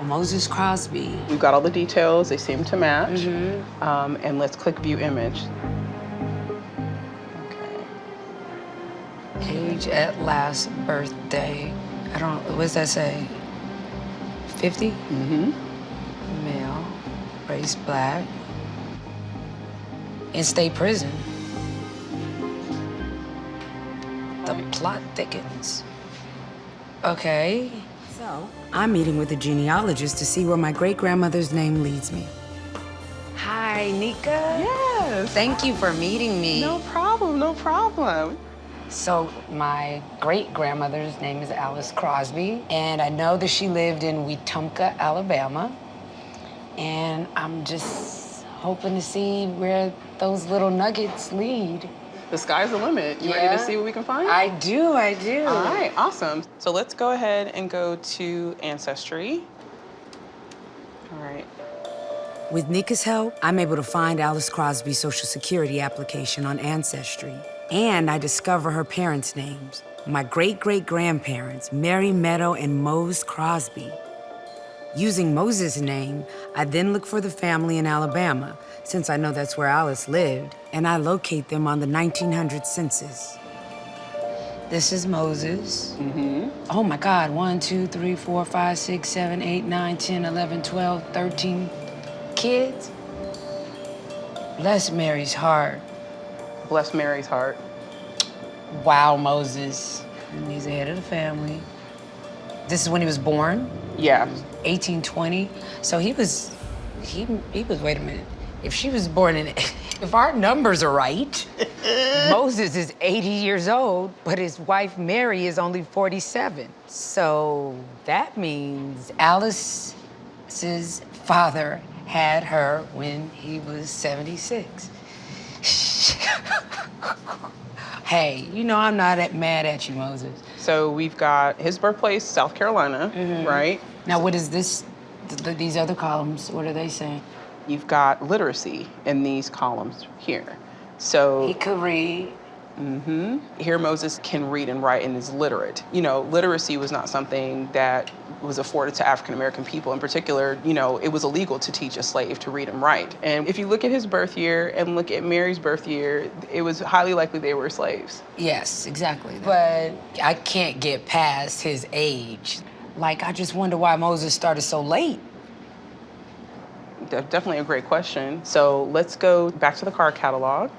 Moses Crosby. We've got all the details. They seem to match. And let's click View Image. Okay. Age at last birthday. I don't, what does that say? 50? Male, race black. In state prison. The plot thickens. Okay. So, I'm meeting with a genealogist to see where my great-grandmother's name leads me. Hi, Nika. Yes. Thank you for meeting me. No problem, no problem. So, my great-grandmother's name is Alice Crosby, and I know that she lived in Wetumpka, Alabama. And I'm just hoping to see where those little nuggets lead. The sky's the limit. You ready to see what we can find? I do. All right, awesome. So let's go ahead and go to Ancestry. All right. With Nika's help, I'm able to find Alice Crosby's Social Security application on Ancestry. And I discover her parents' names. My great-great-grandparents, Mary Meadow and Mose Crosby. Using Moses' name, I then look for the family in Alabama, since I know that's where Alice lived, and I locate them on the 1900 census. This is Moses. Oh my God, 1, 2, 3, 4, 5, 6, 7, 8, 9, 10, 11, 12, 13 kids. Bless Mary's heart. Bless Mary's heart. Wow, Moses. And he's the head of the family. This is when he was born? Yeah. 1820. So he was, wait a minute. If she was born in, if our numbers are right, Moses is 80 years old, but his wife Mary is only 47. So that means Alice's father had her when he was 76. Hey, you know I'm not mad at you, Moses. So we've got his birthplace, South Carolina, right? Now, what is this, these other columns, what are they saying? You've got literacy in these columns here. So He could read. here Moses can read and write and is literate. You know, literacy was not something that was afforded to African-American people in particular. You know, it was illegal to teach a slave to read and write. And if you look at his birth year and look at Mary's birth year, it was highly likely they were slaves. Yes, exactly. But I can't get past his age. Like, I just wonder why Moses started so late. Definitely a great question. So let's go back to the card catalog.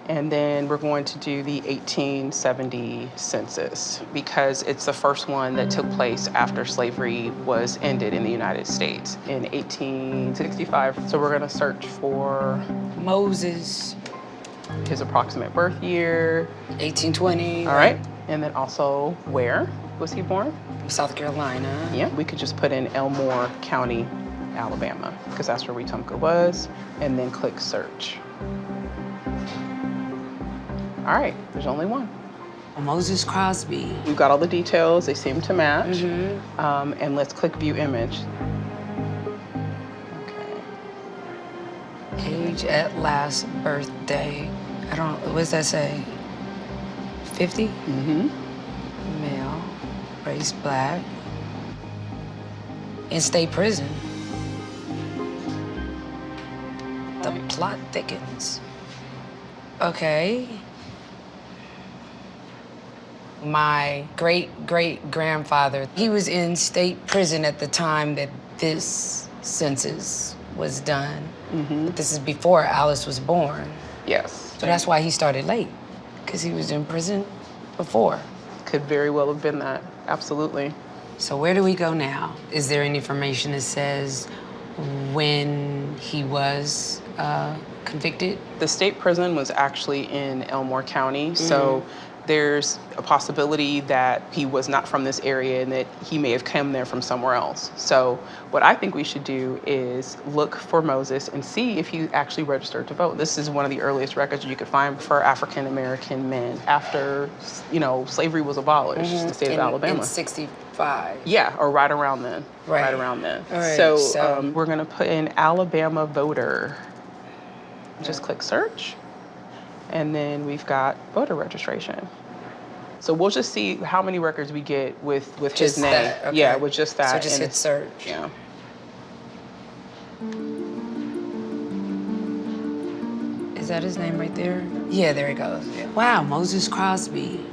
And then we're going to do the 1870 census because it's the first one that took place after slavery was ended in the United States in 1865. So we're gonna search for Moses. His approximate birth year. 1820. All right. And then also where was he born? South Carolina. Yeah, we could just put in Elmore County, Alabama, because that's where Wetumpka was, and then click search. All right, there's only one. Moses Crosby. We've got all the details. They seem to match. And let's click View Image. Okay. Age at last birthday. I don't, what does that say? 50? Male, race black. In state prison. The plot thickens. Okay. My great-great-grandfather, he was in state prison at the time that this census was done. But this is before Alice was born. Yes. So that's why he started late, because he was in prison before. Could very well have been that, absolutely. So where do we go now? Is there any information that says when he was convicted? The state prison was actually in Elmore County, so there's a possibility that he was not from this area and that he may have come there from somewhere else. So what I think we should do is look for Moses and see if he actually registered to vote. This is one of the earliest records you could find for African-American men after, you know, slavery was abolished in the state of Alabama. In 65. Yeah, or right around then. Right around then. All right, So we're gonna put in Alabama voter. Just click search. And then we've got voter registration. So we'll just see how many records we get with his Just name. that, okay. Yeah, with just that. So just and hit it's- search. Yeah. Is that his name right there? Yeah, there he goes. Yeah. Wow, Moses Crosby.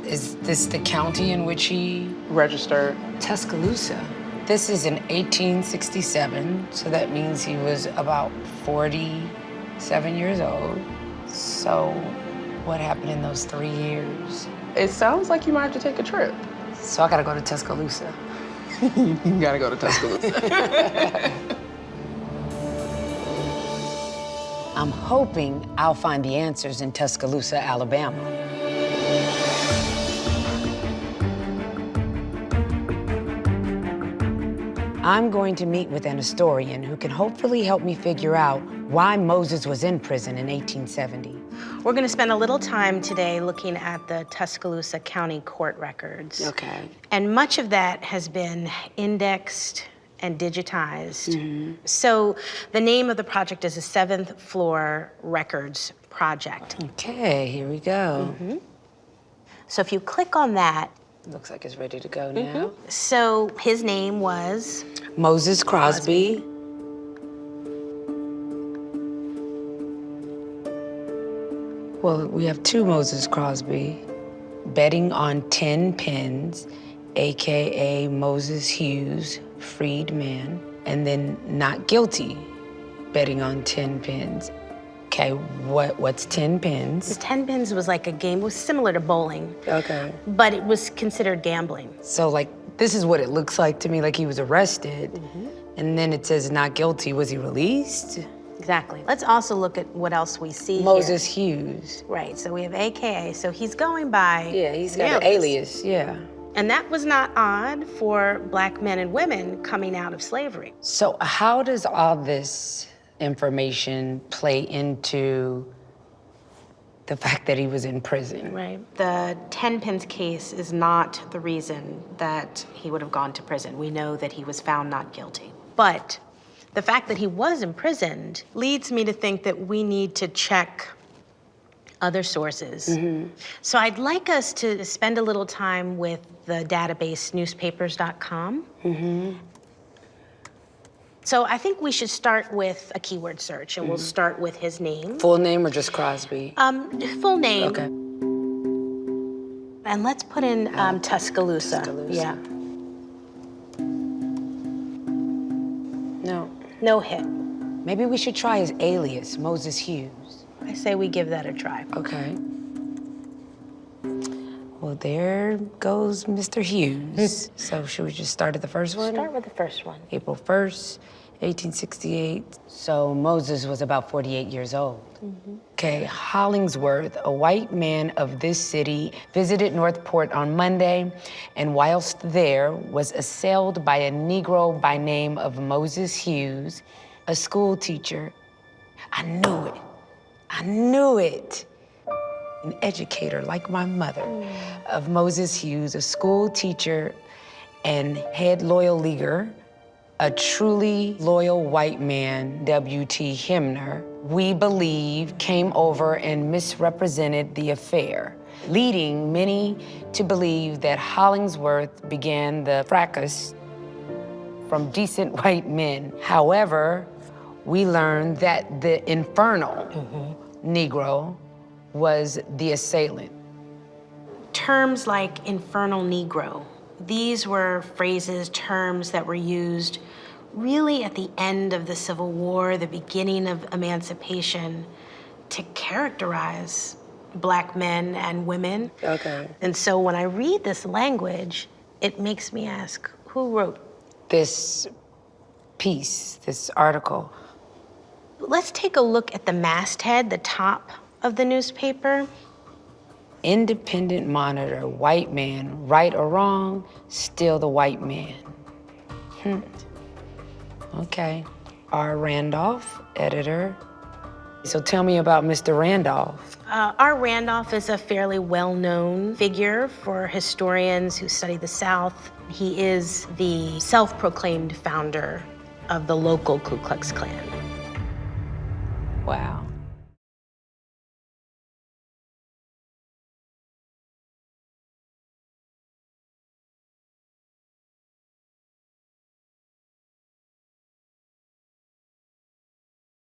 Is this the county in which he... Registered. Tuscaloosa. This is in 1867, so that means he was about 47 years old. So what happened in those 3 years? It sounds like you might have to take a trip. So I gotta go to Tuscaloosa. You gotta go to Tuscaloosa. I'm hoping I'll find the answers in Tuscaloosa, Alabama. I'm going to meet with an historian who can hopefully help me figure out why Moses was in prison in 1870. We're going to spend a little time today looking at the Tuscaloosa County court records. Okay. And much of that has been indexed and digitized. So the name of the project is the 7th Floor Records Project. Okay, here we go. So if you click on that, Looks like it's ready to go now. so his name was Moses Crosby. Well, we have two Moses Crosby. Betting on 10 pins, AKA Moses Hughes, freedman, and then not guilty, betting on 10 pins. Okay, what's 10 pins? 10 pins was like a game, it was similar to bowling, Okay. but it was considered gambling. So, like, this is what it looks like to me, like he was arrested, and then it says not guilty. Was he released? Exactly. Let's also look at what else we see Moses here. Hughes. Right, so we have AKA, so he's going by Yeah, he's got an alias. alias, yeah. And that was not odd for black men and women coming out of slavery. So how does all this information play into the fact that he was in prison? Right. The 10 pins case is not the reason that he would have gone to prison. We know that he was found not guilty. But the fact that he was imprisoned leads me to think that we need to check other sources. So I'd like us to spend a little time with the database newspapers.com. So I think we should start with a keyword search, and we'll start with his name. Full name or just Crosby? Full name. Okay. And let's put in Tuscaloosa. Tuscaloosa. Yeah. No. No hit. Maybe we should try his alias, Moses Hughes. I say we give that a try. Okay. Well, there goes Mr. Hughes. So should we just start at the first one? Start with the first one. April 1st, 1868. So Moses was about 48 years old. Okay, Hollingsworth, a white man of this city, visited Northport on Monday, and whilst there, was assailed by a Negro by name of Moses Hughes, a school teacher. I knew it. I knew it. An educator like my mother, of Moses Hughes, a school teacher and head loyal leaguer, a truly loyal white man, W.T. Hemner, we believe came over and misrepresented the affair, leading many to believe that Hollingsworth began the fracas from decent white men. However, we learned that the infernal Negro was the assailant. Terms like infernal Negro, these were phrases, terms that were used really at the end of the Civil War, the beginning of emancipation, to characterize black men and women. Okay. And so when I read this language, it makes me ask, who wrote? This piece, this article, Let's take a look at the masthead, the top of the newspaper. Independent Monitor, white man, right or wrong, still the white man. Okay. R. Randolph, editor. So tell me about Mr. Randolph. R. Randolph is a fairly well-known figure for historians who study the South. He is the self-proclaimed founder of the local Ku Klux Klan. Wow.